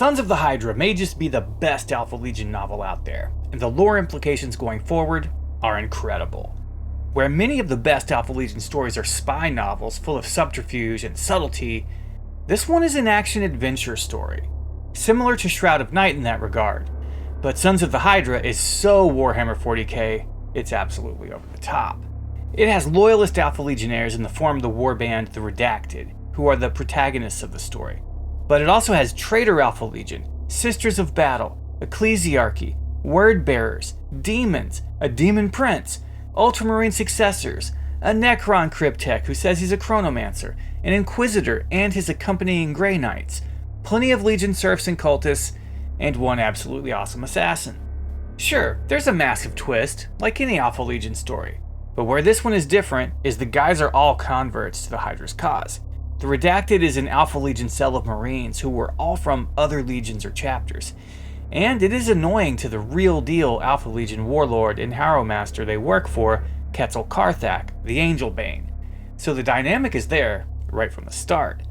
Sons of the Hydra may just be the best Alpha Legion novel out there, and the lore implications going forward are incredible. Where many of the best Alpha Legion stories are spy novels full of subterfuge and subtlety, this one is an action-adventure story, similar to Shroud of Night in that regard, but Sons of the Hydra is so Warhammer 40k, it's absolutely over the top. It has Loyalist Alpha Legionnaires in the form of the Warband, the Redacted, who are the protagonists of the story. But it also has Traitor Alpha Legion, Sisters of Battle, Ecclesiarchy, Word Bearers, Demons, a Demon Prince, Ultramarine Successors, a Necron Cryptech who says he's a Chronomancer, an Inquisitor and his accompanying Grey Knights, plenty of Legion Serfs and Cultists, and one absolutely awesome assassin. Sure, there's a massive twist, like any Alpha Legion story, but where this one is different is the guys are all converts to the Hydra's cause. The Redacted is an Alpha Legion cell of Marines who were all from other legions or chapters, and it is annoying to the real deal Alpha Legion warlord and Harrowmaster they work for, Quetzal Karthak, the Angel Bane. So the dynamic is there right from the start.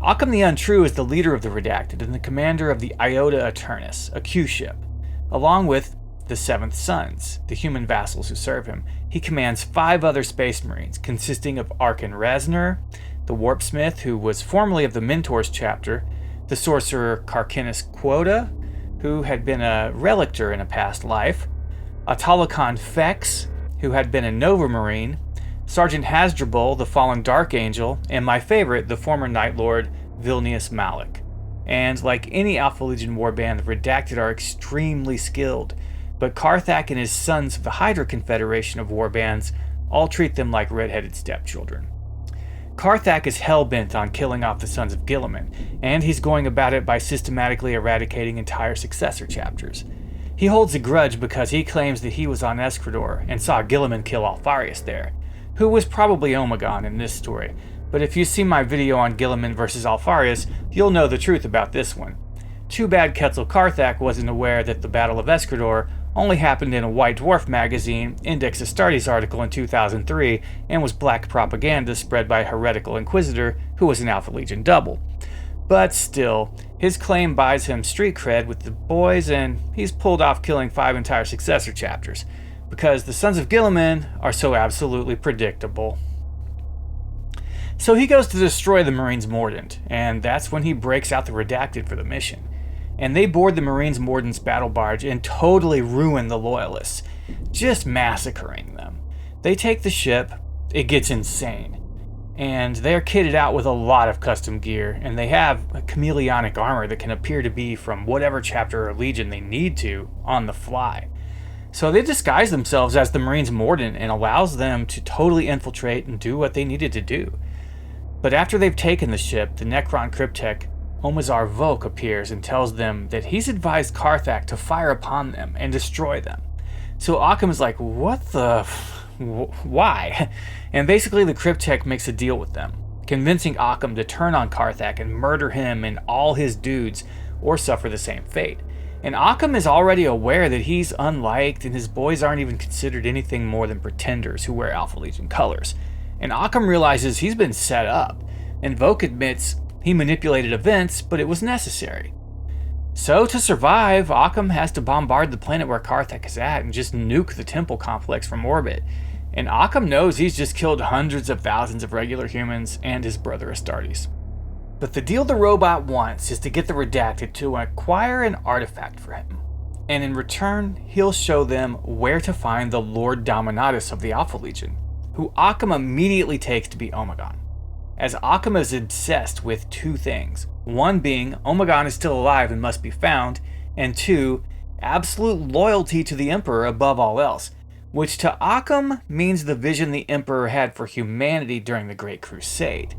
Occam the Untrue is the leader of the Redacted and the commander of the Iota Eternus, a Q ship. Along with the Seventh Sons, the human vassals who serve him, he commands 5 other Space Marines, consisting of Arkan Reznor, the Warpsmith, who was formerly of the Mentors chapter, the sorcerer Carcinus Quota, who had been a Relictor in a past life, Autolicon Fex, who had been a Nova Marine, Sergeant Hasdrubal, the fallen Dark Angel, and my favorite, the former Night Lord, Vilnius Malik. And like any Alpha Legion warband, the Redacted are extremely skilled, but Karthak and his Sons of the Hydra Confederation of warbands all treat them like red-headed stepchildren. Karthak is hell-bent on killing off the Sons of Guilliman, and he's going about it by systematically eradicating entire successor chapters. He holds a grudge because he claims that he was on Escrador and saw Guilliman kill Alpharius there, who was probably Omegon in this story, but if you see my video on Guilliman vs Alpharius, you'll know the truth about this one. Too bad Quetzal Karthak wasn't aware that the Battle of Escrador only happened in a White Dwarf magazine, Index Astartes article in 2003, and was black propaganda spread by a heretical Inquisitor who was an Alpha Legion double. But still, his claim buys him street cred with the boys, and he's pulled off killing 5 entire successor chapters, because the Sons of Guilliman are so absolutely predictable. So he goes to destroy the Marines Mordant, and that's when he breaks out the Redacted for the mission. And they board the Marines Mordant's battle barge and totally ruin the Loyalists, just massacring them. They take the ship, it gets insane, and they're kitted out with a lot of custom gear, and they have a chameleonic armor that can appear to be from whatever chapter or legion they need to on the fly. So they disguise themselves as the Marines Mordant and allows them to totally infiltrate and do what they needed to do. But after they've taken the ship, the Necron Cryptech Omazar Volk appears and tells them that he's advised Karthak to fire upon them and destroy them. So Occam is like, why? And basically the Cryptech makes a deal with them, convincing Occam to turn on Karthak and murder him and all his dudes or suffer the same fate. And Occam is already aware that he's unliked and his boys aren't even considered anything more than pretenders who wear Alpha Legion colors. And Occam realizes he's been set up, and Volk admits he manipulated events, but it was necessary. So to survive, Occam has to bombard the planet where Karthak is at and just nuke the temple complex from orbit. And Occam knows he's just killed hundreds of thousands of regular humans and his brother Astartes. But the deal the robot wants is to get the Redacted to acquire an artifact for him. And in return, he'll show them where to find the Lord Dominatus of the Alpha Legion, who Occam immediately takes to be Omegon, as Occam is obsessed with 2 things. One being, Omegon is still alive and must be found, and 2, absolute loyalty to the Emperor above all else, which to Occam means the vision the Emperor had for humanity during the Great Crusade,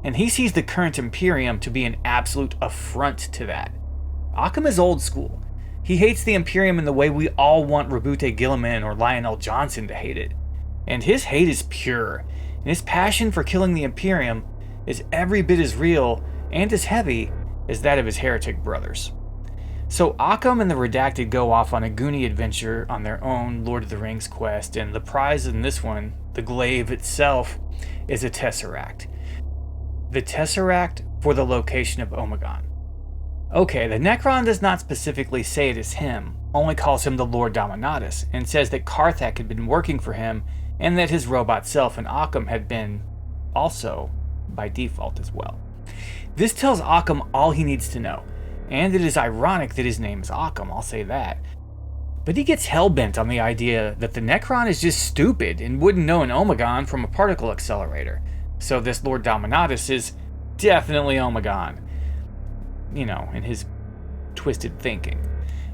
and he sees the current Imperium to be an absolute affront to that. Occam is old school. He hates the Imperium in the way we all want Rabute Guilliman or Lionel Johnson to hate it. And his hate is pure, and his passion for killing the Imperium is every bit as real and as heavy as that of his heretic brothers. So Occam and the Redacted go off on a Goonie adventure on their own Lord of the Rings quest, and the prize in this one, the glaive itself, is a Tesseract. The Tesseract for the location of Omegon. Okay, the Necron does not specifically say it is him, only calls him the Lord Dominatus, and says that Karthak had been working for him and that his robot self and Occam had been also by default as well. This tells Occam all he needs to know, and it is ironic that his name is Occam, I'll say that. But he gets hellbent on the idea that the Necron is just stupid and wouldn't know an Omegon from a particle accelerator. So this Lord Dominatus is definitely Omegon, in his twisted thinking.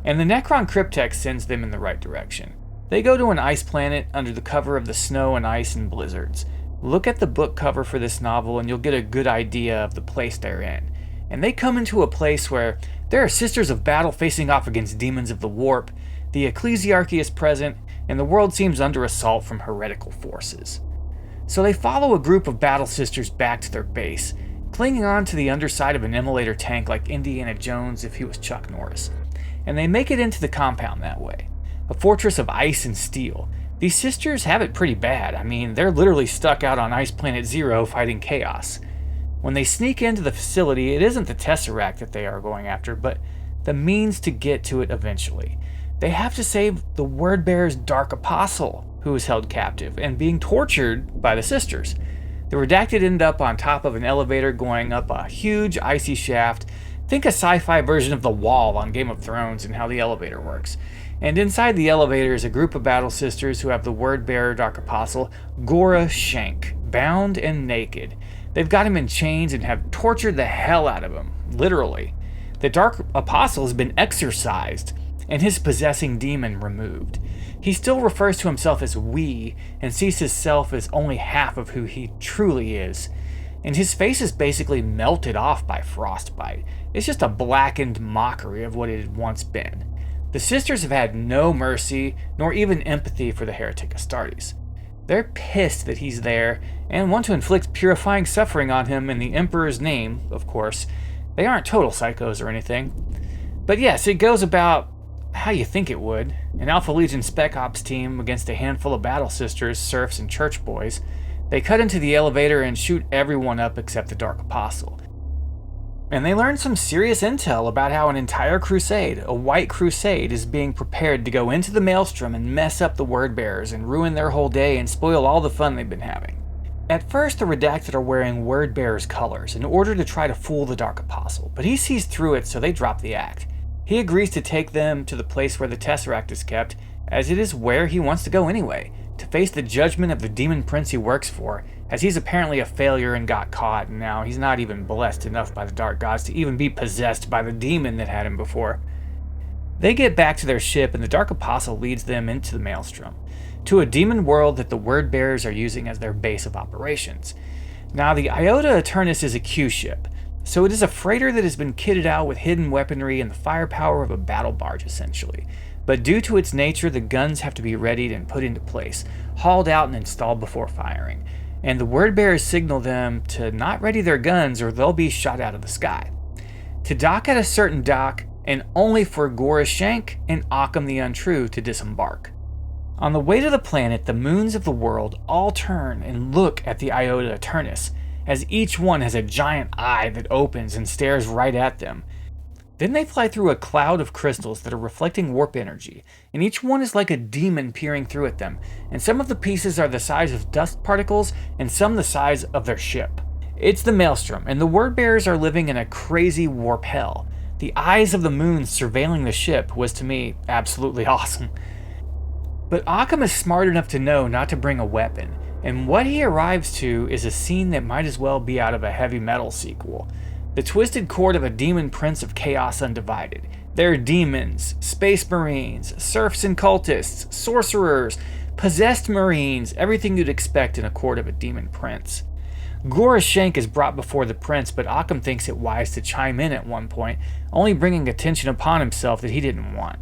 And the Necron cryptex sends them in the right direction. They go to an ice planet under the cover of the snow and ice and blizzards. Look at the book cover for this novel and you'll get a good idea of the place they're in. And they come into a place where there are sisters of battle facing off against demons of the warp, the ecclesiarchy is present, and the world seems under assault from heretical forces. So they follow a group of battle sisters back to their base, clinging on to the underside of an immolator tank like Indiana Jones if he was Chuck Norris. And they make it into the compound that way. A fortress of ice and steel. These sisters have it pretty bad. I mean, they're literally stuck out on Ice Planet Zero fighting chaos. When they sneak into the facility, it isn't the Tesseract that they are going after, but the means to get to it eventually. They have to save the Wordbearer's Dark Apostle, who is held captive and being tortured by the sisters. The Redacted end up on top of an elevator going up a huge icy shaft. Think a sci-fi version of The Wall on Game of Thrones and how the elevator works. And inside the elevator is a group of battle sisters who have the Wordbearer Dark Apostle, Gora Shank, bound and naked. They've got him in chains and have tortured the hell out of him, literally. The Dark Apostle has been exorcised and his possessing demon removed. He still refers to himself as we and sees himself as only half of who he truly is. And his face is basically melted off by frostbite. It's just a blackened mockery of what it had once been. The sisters have had no mercy nor even empathy for the heretic Astartes. They're pissed that he's there and want to inflict purifying suffering on him in the Emperor's name, of course. They aren't total psychos or anything. But yes, it goes about how you think it would. An Alpha Legion Spec Ops team against a handful of battle sisters, serfs, and church boys. They cut into the elevator and shoot everyone up except the Dark Apostle. And they learn some serious intel about how an entire crusade, a white crusade, is being prepared to go into the Maelstrom and mess up the Wordbearers and ruin their whole day and spoil all the fun they've been having. At first, the Redacted are wearing Wordbearers' colors in order to try to fool the Dark Apostle, but he sees through it, so they drop the act. He agrees to take them to the place where the Tesseract is kept, as it is where he wants to go anyway, to face the judgment of the demon prince he works for, as he's apparently a failure and got caught, and now he's not even blessed enough by the dark gods to even be possessed by the demon that had him before. They get back to their ship, and the Dark Apostle leads them into the Maelstrom, to a demon world that the Wordbearers are using as their base of operations. Now, the Iota Eternus is a Q ship, so it is a freighter that has been kitted out with hidden weaponry and the firepower of a battle barge, essentially. But due to its nature, the guns have to be readied and put into place, hauled out and installed before firing. And the Wordbearers signal them to not ready their guns or they'll be shot out of the sky. To dock at a certain dock, and only for Gora Shank and Occam the Untrue to disembark. On the way to the planet, the moons of the world all turn and look at the Iota Eternus, as each one has a giant eye that opens and stares right at them. Then they fly through a cloud of crystals that are reflecting warp energy, and each one is like a demon peering through at them, and some of the pieces are the size of dust particles, and some the size of their ship. It's the Maelstrom, and the Wordbearers are living in a crazy warp hell. The eyes of the moons surveilling the ship was, to me, absolutely awesome. But Occam is smart enough to know not to bring a weapon, and what he arrives to is a scene that might as well be out of a heavy metal sequel. The twisted court of a demon prince of chaos undivided. There are demons, space marines, serfs and cultists, sorcerers, possessed marines, everything you'd expect in a court of a demon prince. Gora Shank is brought before the prince, but Occam thinks it wise to chime in at one point, only bringing attention upon himself that he didn't want.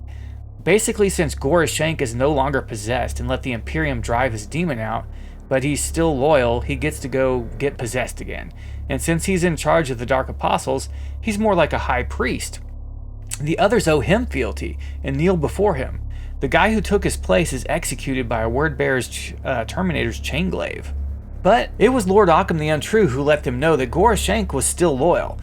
Basically, since Gora Shank is no longer possessed and let the Imperium drive his demon out, but he's still loyal, he gets to go get possessed again. And since he's in charge of the Dark Apostles, he's more like a high priest. The others owe him fealty and kneel before him. The guy who took his place is executed by a Wordbearer's Terminator's chainglaive. But it was Lord Occam the Untrue who let them know that Gora Shank was still loyal.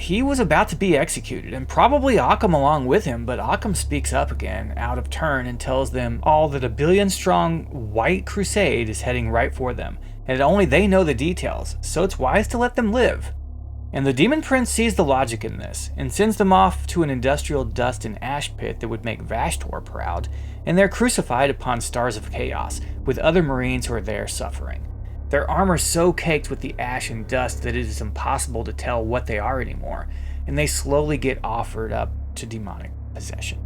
he was about to be executed, and probably Occam along with him, but Occam speaks up again, out of turn, and tells them all that a billion-strong White Crusade is heading right for them, and that only they know the details, so it's wise to let them live. And the Demon Prince sees the logic in this, and sends them off to an industrial dust and ash pit that would make Vashtor proud, and they're crucified upon stars of chaos, with other Marines who are there suffering. Their armor's so caked with the ash and dust that it is impossible to tell what they are anymore, and they slowly get offered up to demonic possession.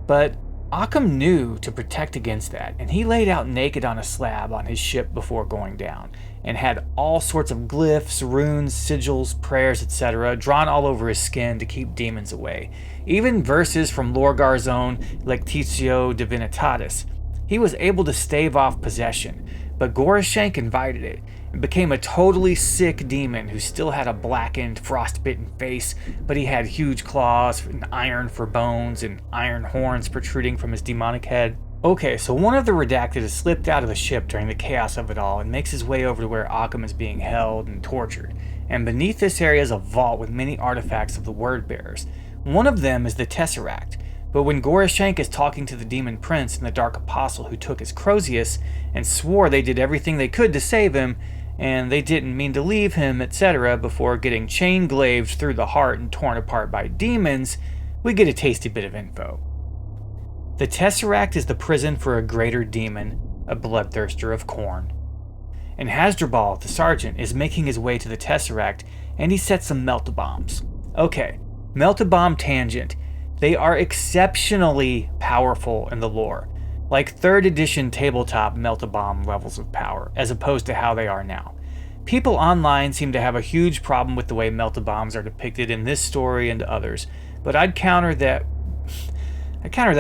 But Occam knew to protect against that, and he laid out naked on a slab on his ship before going down, and had all sorts of glyphs, runes, sigils, prayers, etc. drawn all over his skin to keep demons away, even verses from Lorgar's own Lectitio Divinitatis. He was able to stave off possession, but Gorashank invited it, and became a totally sick demon who still had a blackened, frostbitten face, but he had huge claws and iron for bones and iron horns protruding from his demonic head. Okay, so one of the Redacted has slipped out of the ship during the chaos of it all and makes his way over to where Occam is being held and tortured, and beneath this area is a vault with many artifacts of the Word Bearers. One of them is the Tesseract, but when Gorashank is talking to the Demon Prince and the Dark Apostle who took his Crozius and swore they did everything they could to save him, and they didn't mean to leave him, etc., before getting chain-glaved through the heart and torn apart by demons, we get a tasty bit of info. The Tesseract is the prison for a greater demon, a bloodthirster of Khorne. And Hasdrubal, the sergeant, is making his way to the Tesseract, and he sets some melt-a-bombs. Okay, melt-a-bomb tangent. They are exceptionally powerful in the lore, like 3rd edition tabletop melt-a-bomb levels of power, as opposed to how they are now. People online seem to have a huge problem with the way melt-a-bombs are depicted in this story and others, but I'd counter that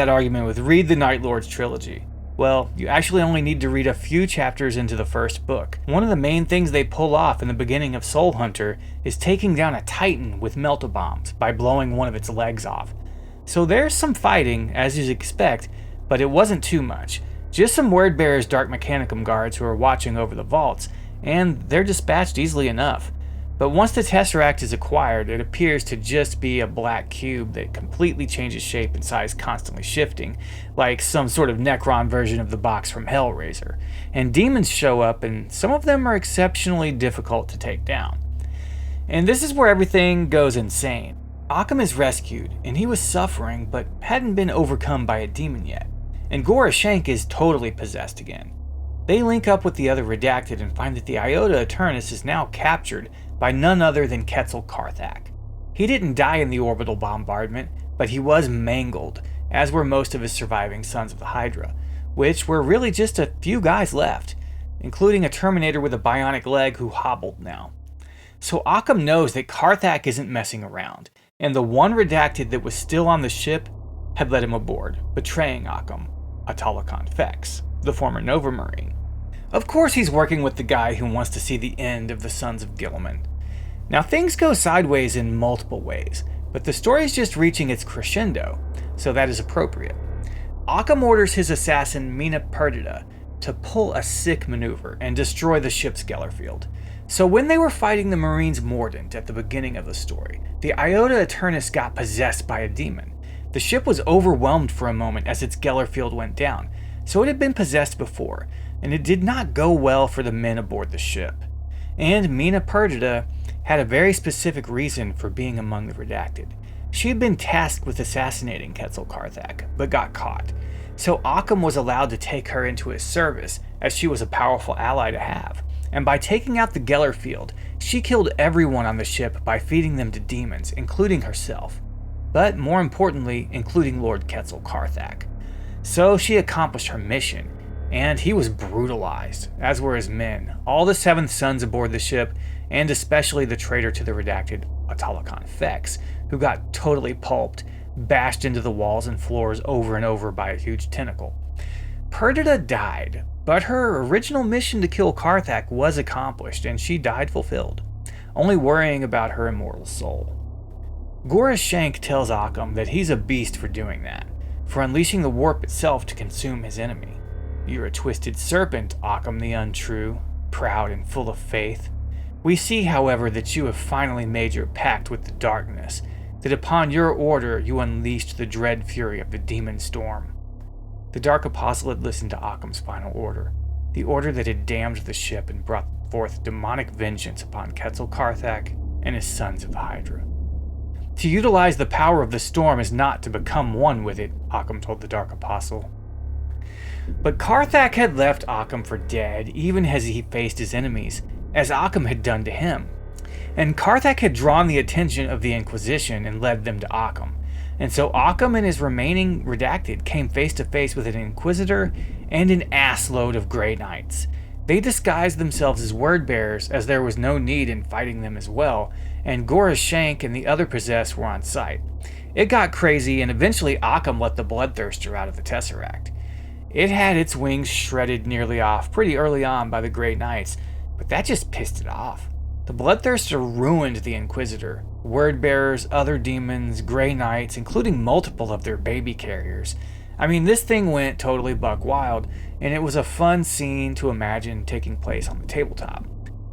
argument with read the Night Lord's trilogy. Well, you actually only need to read a few chapters into the first book. One of the main things they pull off in the beginning of Soul Hunter is taking down a Titan with melt-a-bombs by blowing one of its legs off. So there's some fighting, as you'd expect, but it wasn't too much. Just some Wordbearer's Dark Mechanicum guards who are watching over the vaults, and they're dispatched easily enough. But once the Tesseract is acquired, it appears to just be a black cube that completely changes shape and size, constantly shifting, like some sort of Necron version of the box from Hellraiser. And demons show up, and some of them are exceptionally difficult to take down. And this is where everything goes insane. Occam is rescued, and he was suffering, but hadn't been overcome by a demon yet. And Gorashank is totally possessed again. They link up with the other Redacted and find that the Iota Eternus is now captured by none other than Quetzal Carthac. He didn't die in the orbital bombardment, but he was mangled, as were most of his surviving Sons of the Hydra, which were really just a few guys left, including a Terminator with a bionic leg who hobbled now. So Occam knows that Carthac isn't messing around, and the one Redacted that was still on the ship had led him aboard, betraying Occam, Autolicon Fex, the former Nova Marine. Of course he's working with the guy who wants to see the end of the Sons of Guilliman. Now things go sideways in multiple ways, but the story is just reaching its crescendo, so that is appropriate. Occam orders his assassin Mina Perdita to pull a sick maneuver and destroy the ship's Gellerfield. So when they were fighting the Marines Mordant at the beginning of the story, the Iota Eternus got possessed by a demon. The ship was overwhelmed for a moment as its Gellerfield went down, so it had been possessed before, and it did not go well for the men aboard the ship. And Mina Perdita had a very specific reason for being among the Redacted. She had been tasked with assassinating Quetzal Carthac, but got caught. So Occam was allowed to take her into his service, as she was a powerful ally to have. And by taking out the Gellerfield, she killed everyone on the ship by feeding them to demons, including herself. But more importantly, including Lord Quetzal Carthac. So she accomplished her mission, and he was brutalized, as were his men, all the 7th Sons aboard the ship, and especially the traitor to the Redacted, Autolicon Fex, who got totally pulped, bashed into the walls and floors over and over by a huge tentacle. Perdita died, but her original mission to kill Carthac was accomplished, and she died fulfilled, only worrying about her immortal soul. Gorashank tells Occam that he's a beast for doing that, for unleashing the warp itself to consume his enemy. You're a twisted serpent, Occam the Untrue, proud and full of faith. We see, however, that you have finally made your pact with the darkness, that upon your order you unleashed the dread fury of the demon storm. The Dark Apostle had listened to Occam's final order, the order that had damned the ship and brought forth demonic vengeance upon Quetzal Carthac and his sons of the Hydra. To utilize the power of the storm is not to become one with it, Occam told the Dark Apostle. But Carthac had left Occam for dead, even as he faced his enemies, as Occam had done to him. And Carthac had drawn the attention of the Inquisition and led them to Occam. And so Occam and his remaining Redacted came face to face with an Inquisitor and an assload of Grey Knights. They disguised themselves as word-bearers, as there was no need in fighting them as well, and Gora's Shank and the other possessed were on site. It got crazy, and eventually Occam let the Bloodthirster out of the Tesseract. It had its wings shredded nearly off pretty early on by the Grey Knights, but that just pissed it off. The Bloodthirster ruined the Inquisitor, word-bearers, other demons, Grey Knights, including multiple of their baby carriers. I mean, this thing went totally buck wild, and it was a fun scene to imagine taking place on the tabletop.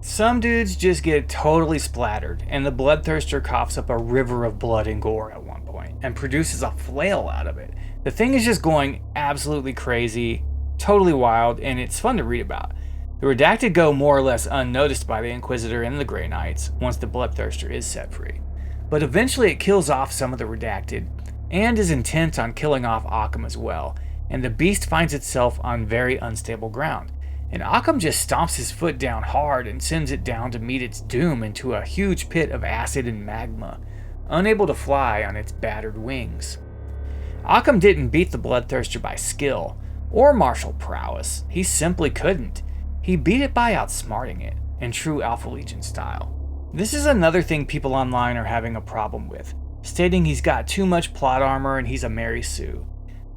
Some dudes just get totally splattered, and the Bloodthirster coughs up a river of blood and gore at one point, and produces a flail out of it. The thing is just going absolutely crazy, totally wild, and it's fun to read about. The Redacted go more or less unnoticed by the Inquisitor and the Grey Knights once the Bloodthirster is set free. But eventually it kills off some of the Redacted, and is intent on killing off Occam as well, and the beast finds itself on very unstable ground. And Occam just stomps his foot down hard and sends it down to meet its doom into a huge pit of acid and magma, unable to fly on its battered wings. Occam didn't beat the Bloodthirster by skill or martial prowess, he simply couldn't. He beat it by outsmarting it, in true Alpha Legion style. This is another thing people online are having a problem with, stating he's got too much plot armor and he's a Mary Sue.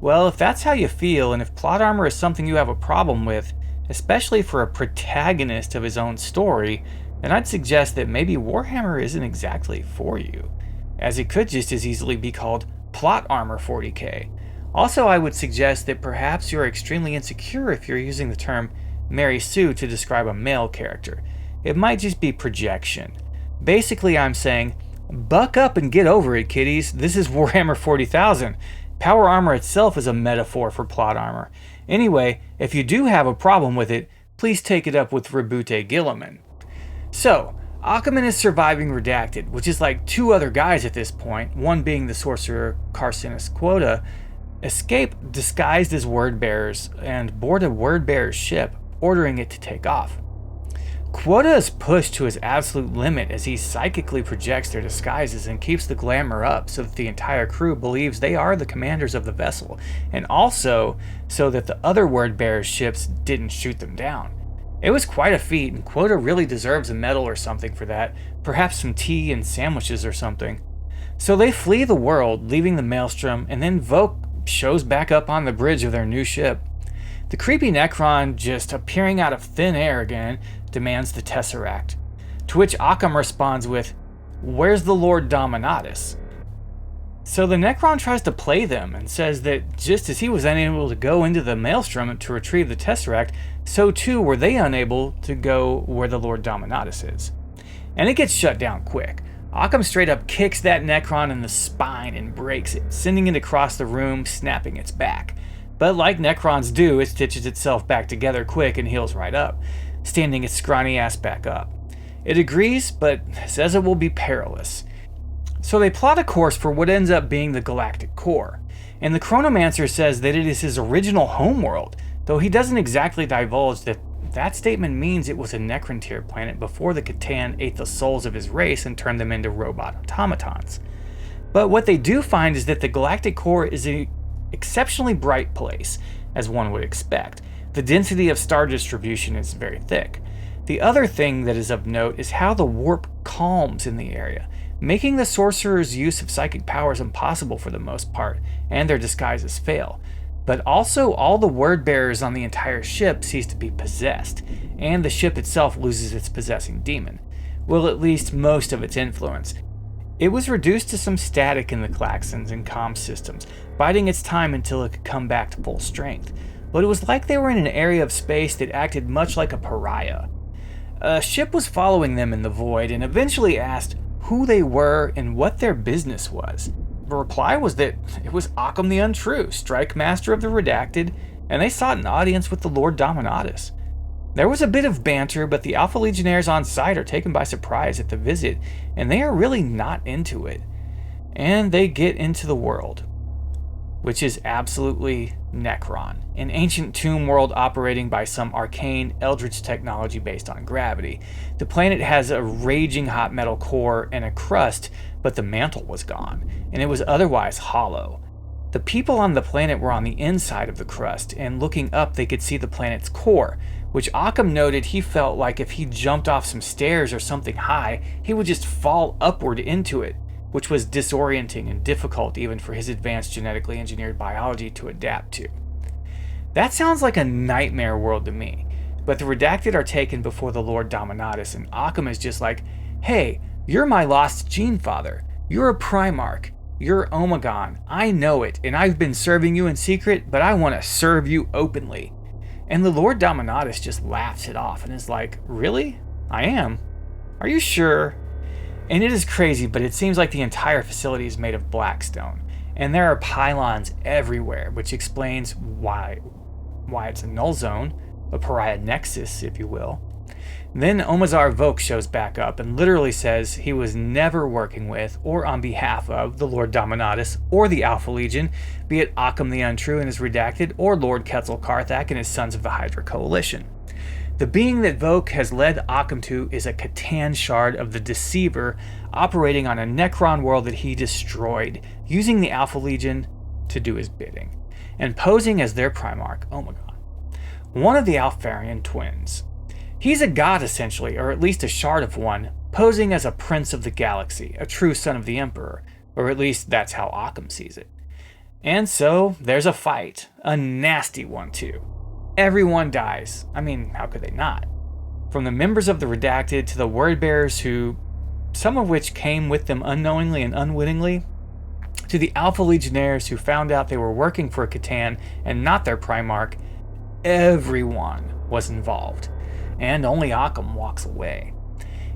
Well, if that's how you feel, and if plot armor is something you have a problem with, especially for a protagonist of his own story, then I'd suggest that maybe Warhammer isn't exactly for you, as it could just as easily be called Plot Armor 40k. Also, I would suggest that perhaps you're extremely insecure if you're using the term Mary Sue to describe a male character. It might just be projection. Basically, I'm saying, buck up and get over it, kiddies. This is Warhammer 40,000. Power armor itself is a metaphor for plot armor. Anyway, if you do have a problem with it, please take it up with Rebute Gilliman. So, Occam and his surviving Redacted, which is like two other guys at this point, one being the sorcerer Carcinus Quota, escape disguised as word-bearers and board a word-bearer's ship, ordering it to take off. Quota is pushed to his absolute limit as he psychically projects their disguises and keeps the glamour up so that the entire crew believes they are the commanders of the vessel, and also so that the other word-bearers' ships didn't shoot them down. It was quite a feat, and Quota really deserves a medal or something for that, perhaps some tea and sandwiches or something. So they flee the world, leaving the Maelstrom, and then Voke shows back up on the bridge of their new ship. The creepy Necron, just appearing out of thin air again, demands the Tesseract, to which Occam responds with, "Where's the Lord Dominatus?" So the Necron tries to play them and says that just as he was unable to go into the Maelstrom to retrieve the Tesseract, so too were they unable to go where the Lord Dominatus is. And it gets shut down quick. Occam straight up kicks that Necron in the spine and breaks it, sending it across the room, snapping its back. But like Necrons do, it stitches itself back together quick and heals right up, standing its scrawny ass back up. It agrees, but says it will be perilous. So they plot a course for what ends up being the Galactic Core, and the Chronomancer says that it is his original homeworld, though he doesn't exactly divulge that that statement means it was a Necron-tier planet before the Catan ate the souls of his race and turned them into robot automatons. But what they do find is that the Galactic Core is an exceptionally bright place, as one would expect. The density of star distribution is very thick. The other thing that is of note is how the warp calms in the area, making the sorcerer's use of psychic powers impossible for the most part, and their disguises fail. But also all the word bearers on the entire ship cease to be possessed, and the ship itself loses its possessing demon. Well, at least most of its influence. It was reduced to some static in the klaxons and comm systems, biding its time until it could come back to full strength. But it was like they were in an area of space that acted much like a pariah. A ship was following them in the void and eventually asked who they were and what their business was. The reply was that it was Occam the Untrue, Stikemaster of the Redacted, and they sought an audience with the Lord Dominatus. There was a bit of banter, but the Alpha Legionnaires on site are taken by surprise at the visit, and they are really not into it. And they get into the world, which is absolutely Necron, an ancient tomb world operating by some arcane eldritch technology based on gravity. The planet has a raging hot metal core and a crust, but the mantle was gone, and it was otherwise hollow. The people on the planet were on the inside of the crust, and looking up they could see the planet's core, which Occam noted he felt like if he jumped off some stairs or something high, he would just fall upward into it, which was disorienting and difficult even for his advanced genetically engineered biology to adapt to. That sounds like a nightmare world to me, but the Redacted are taken before the Lord Dominatus, and Occam is just like, hey, you're my lost gene father. You're a Primarch. You're Omegon. I know it, and I've been serving you in secret, but I want to serve you openly. And the Lord Dominatus just laughs it off and is like, really? I am? Are you sure? And it is crazy, but it seems like the entire facility is made of black stone, and there are pylons everywhere, which explains why it's a null zone, a pariah nexus, if you will. Then Omazar Voke shows back up and literally says he was never working with or on behalf of the Lord Dominatus or the Alpha Legion, be it Occam the Untrue and his Redacted or Lord Quetzal Karthak and his Sons of the Hydra Coalition. The being that Voke has led Occam to is a Catan shard of the Deceiver operating on a Necron world that he destroyed, using the Alpha Legion to do his bidding, and posing as their Primarch Omegon, one of the Alpharian twins. He's a god essentially, or at least a shard of one, posing as a prince of the galaxy, a true son of the Emperor, or at least that's how Occam sees it. And so there's a fight, a nasty one too. Everyone dies. I mean, how could they not? From the members of the Redacted to the word bearers who, some of which came with them unknowingly and unwittingly, to the Alpha Legionnaires who found out they were working for a Catan and not their Primarch, everyone was involved. And only Occam walks away.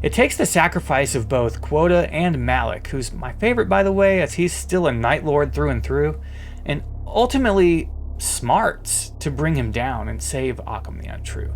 It takes the sacrifice of both Quota and Malik, who's my favorite by the way, as he's still a Night Lord through and through, and ultimately smarts to bring him down and save Occam the Untrue.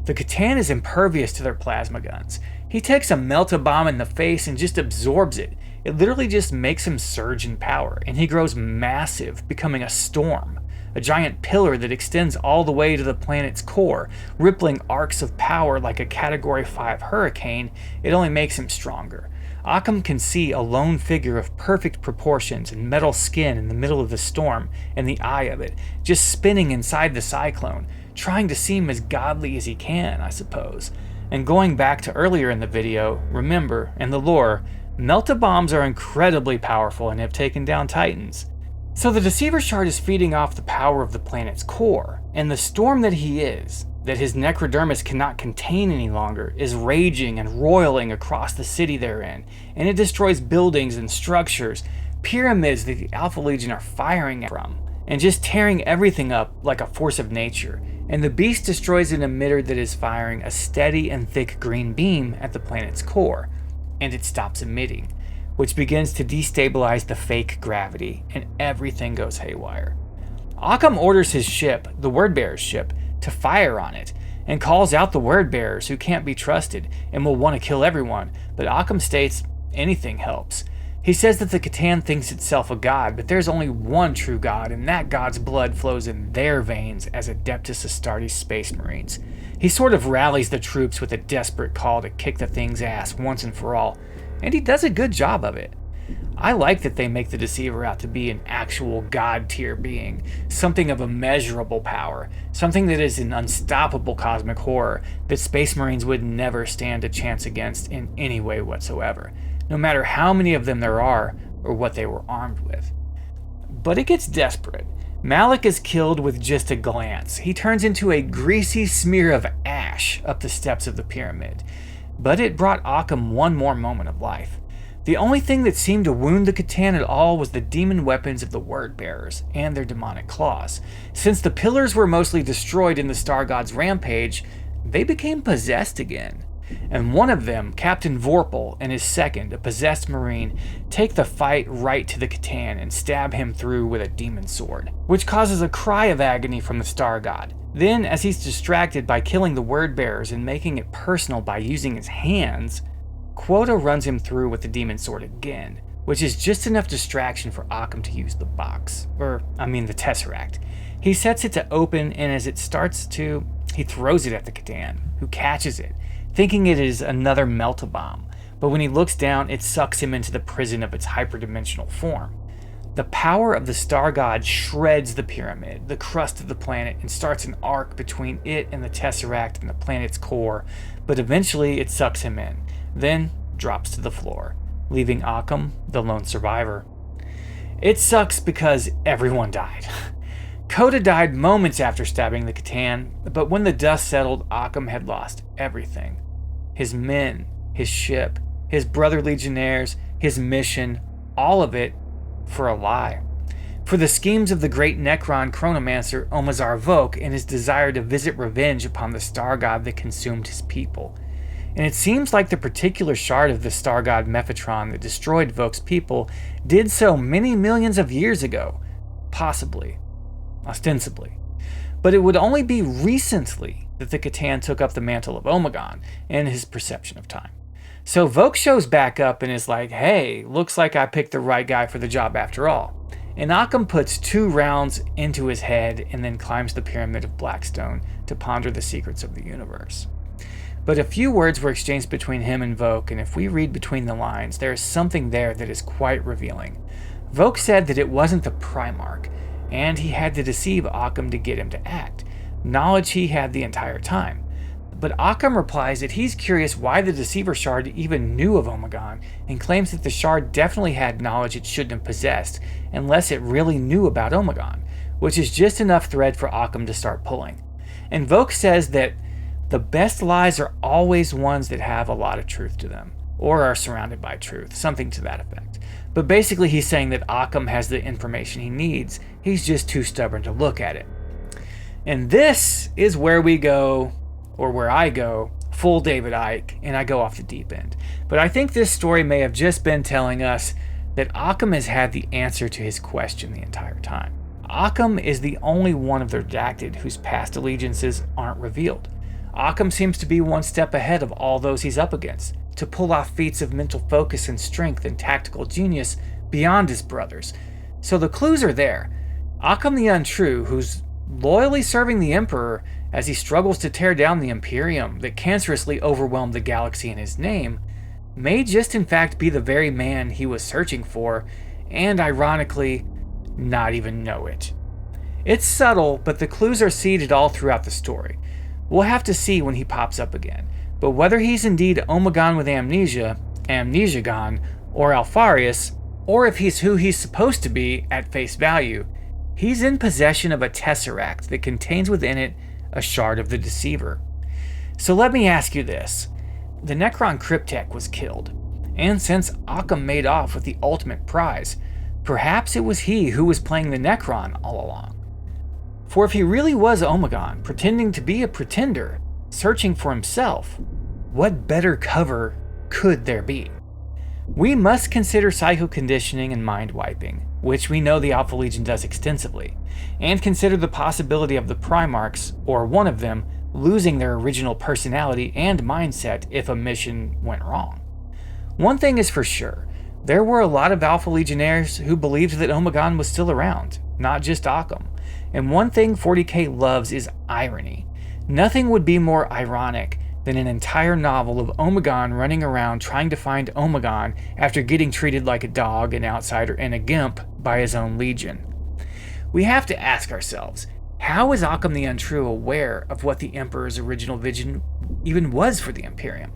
The Catan is impervious to their plasma guns. He takes a melt-a-bomb in the face and just absorbs it. It literally just makes him surge in power, and he grows massive, becoming a storm, a giant pillar that extends all the way to the planet's core, rippling arcs of power like a Category 5 hurricane. It only makes him stronger. Occam can see a lone figure of perfect proportions and metal skin in the middle of the storm, and the eye of it, just spinning inside the cyclone, trying to seem as godly as he can, I suppose. And going back to earlier in the video, remember, in the lore, melt-a-bombs are incredibly powerful and have taken down Titans. So the Deceiver Shard is feeding off the power of the planet's core, and the storm that he is, that his necrodermis cannot contain any longer, is raging and roiling across the city they're in, and it destroys buildings and structures, pyramids that the Alpha Legion are firing from, and just tearing everything up like a force of nature. And the beast destroys an emitter that is firing a steady and thick green beam at the planet's core, and it stops emitting, which begins to destabilize the fake gravity, and everything goes haywire. Occam orders his ship, the Wordbearer's ship, to fire on it, and calls out the Wordbearers who can't be trusted and will want to kill everyone, but Occam states anything helps. He says that the Catan thinks itself a god, but there's only one true god, and that god's blood flows in their veins as Adeptus Astartes Space Marines. He sort of rallies the troops with a desperate call to kick the thing's ass once and for all, and he does a good job of it. I like that they make the Deceiver out to be an actual god-tier being, something of immeasurable power, something that is an unstoppable cosmic horror that Space Marines would never stand a chance against in any way whatsoever, no matter how many of them there are or what they were armed with. But it gets desperate. Malik is killed with just a glance. He turns into a greasy smear of ash up the steps of the pyramid. But it brought Occam one more moment of life. The only thing that seemed to wound the Catan at all was the demon weapons of the Wordbearers and their demonic claws. Since the pillars were mostly destroyed in the Star God's rampage, they became possessed again. and one of them, Captain Vorpal, and his second, a possessed marine, take the fight right to the Catan and stab him through with a demon sword, which causes a cry of agony from the Star God. Then, as he's distracted by killing the word bearers and making it personal by using his hands, Quota runs him through with the demon sword again, which is just enough distraction for Occam to use the box, the Tesseract. He sets it to open, and as it starts to, he throws it at the Catan, who catches it, thinking it is another melt-a-bomb, but when he looks down, it sucks him into the prison of its hyperdimensional form. The power of the Star God shreds the pyramid, the crust of the planet, and starts an arc between it and the Tesseract and the planet's core, but eventually it sucks him in, then drops to the floor, leaving Occam the lone survivor. It sucks because everyone died. Coda died moments after stabbing the Catan, but when the dust settled, Occam had lost everything. His men, his ship, his brother legionnaires, his mission, all of it for a lie. For the schemes of the great Necron chronomancer Omazar Voke and his desire to visit revenge upon the star god that consumed his people. And it seems like the particular shard of the star god Mephatron that destroyed Voke's people did so many millions of years ago, possibly. Ostensibly. But it would only be recently that the Catan took up the mantle of Omegon in his perception of time. So Voke shows back up and is like, hey, looks like I picked the right guy for the job after all. And Occam puts 2 rounds into his head and then climbs the pyramid of Blackstone to ponder the secrets of the universe. But a few words were exchanged between him and Voke, and if we read between the lines, there is something there that is quite revealing. Voke said that it wasn't the Primarch, and he had to deceive Occam to get him to act, knowledge he had the entire time. But Occam replies that he's curious why the Deceiver Shard even knew of Omegon, and claims that the Shard definitely had knowledge it shouldn't have possessed, unless it really knew about Omegon, which is just enough thread for Occam to start pulling. And Voke says that the best lies are always ones that have a lot of truth to them, or are surrounded by truth, something to that effect. But basically he's saying that Occam has the information he needs, he's just too stubborn to look at it. And this is where we go, or where I go, full David Icke, and I go off the deep end. But I think this story may have just been telling us that Occam has had the answer to his question the entire time. Occam is the only one of the Redacted whose past allegiances aren't revealed. Occam seems to be one step ahead of all those he's up against, to pull off feats of mental focus and strength and tactical genius beyond his brothers. So the clues are there. Occam the Untrue, who's loyally serving the Emperor as he struggles to tear down the Imperium that cancerously overwhelmed the galaxy in his name, may just in fact be the very man he was searching for, and ironically, not even know it. It's subtle, but the clues are seeded all throughout the story. We'll have to see when he pops up again, but whether he's indeed Omegon with amnesia, Amnesiagon, or Alpharius, or if he's who he's supposed to be at face value, he's in possession of a Tesseract that contains within it a shard of the Deceiver. So let me ask you this. The Necron Cryptek was killed, and since Occam made off with the ultimate prize, perhaps it was he who was playing the Necron all along. For if he really was Omegon, pretending to be a pretender, searching for himself, what better cover could there be? We must consider psycho-conditioning and mind-wiping, which we know the Alpha Legion does extensively, and consider the possibility of the Primarchs, or one of them, losing their original personality and mindset if a mission went wrong. One thing is for sure, there were a lot of Alpha Legionnaires who believed that Omegon was still around, not just Occam. And one thing 40k loves is irony. Nothing would be more ironic than an entire novel of Omegon running around trying to find Omegon after getting treated like a dog, an outsider, and a gimp by his own legion. We have to ask ourselves, how is Occam the Untrue aware of what the Emperor's original vision even was for the Imperium?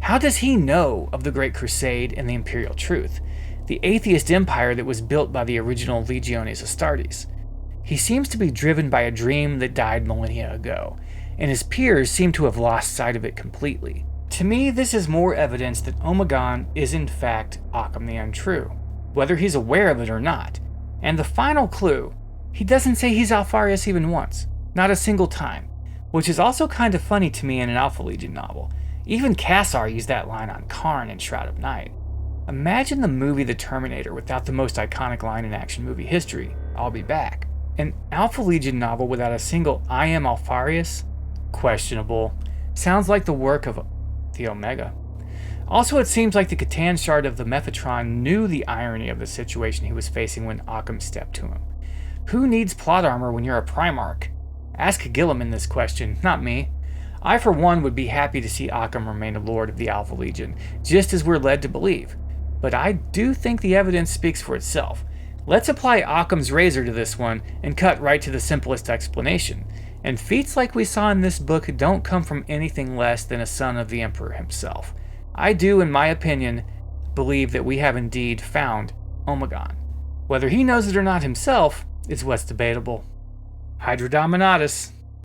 How does he know of the Great Crusade and the Imperial Truth, the atheist empire that was built by the original Legiones Astartes? He seems to be driven by a dream that died millennia ago, and his peers seem to have lost sight of it completely. To me, this is more evidence that Omegon is in fact Occam the Untrue, whether he's aware of it or not. And the final clue, he doesn't say he's Alpharius even once, not a single time, which is also kind of funny to me in an Alpha Legion novel. Even Cassar used that line on Karn in Shroud of Night. Imagine the movie The Terminator without the most iconic line in action movie history, "I'll be back." An Alpha Legion novel without a single "I am Alpharius"? Questionable. Sounds like the work of the Omega. Also, it seems like the Catan shard of the Mephitron knew the irony of the situation he was facing when Occam stepped to him. Who needs plot armor when you're a Primarch? Ask Gilliman this question, not me. I, for one, would be happy to see Occam remain a Lord of the Alpha Legion, just as we're led to believe. But I do think the evidence speaks for itself. Let's apply Occam's razor to this one and cut right to the simplest explanation. And feats like we saw in this book don't come from anything less than a son of the Emperor himself. I do, in my opinion, believe that we have indeed found Omegon. Whether he knows it or not himself is what's debatable. Hydra Dominatus.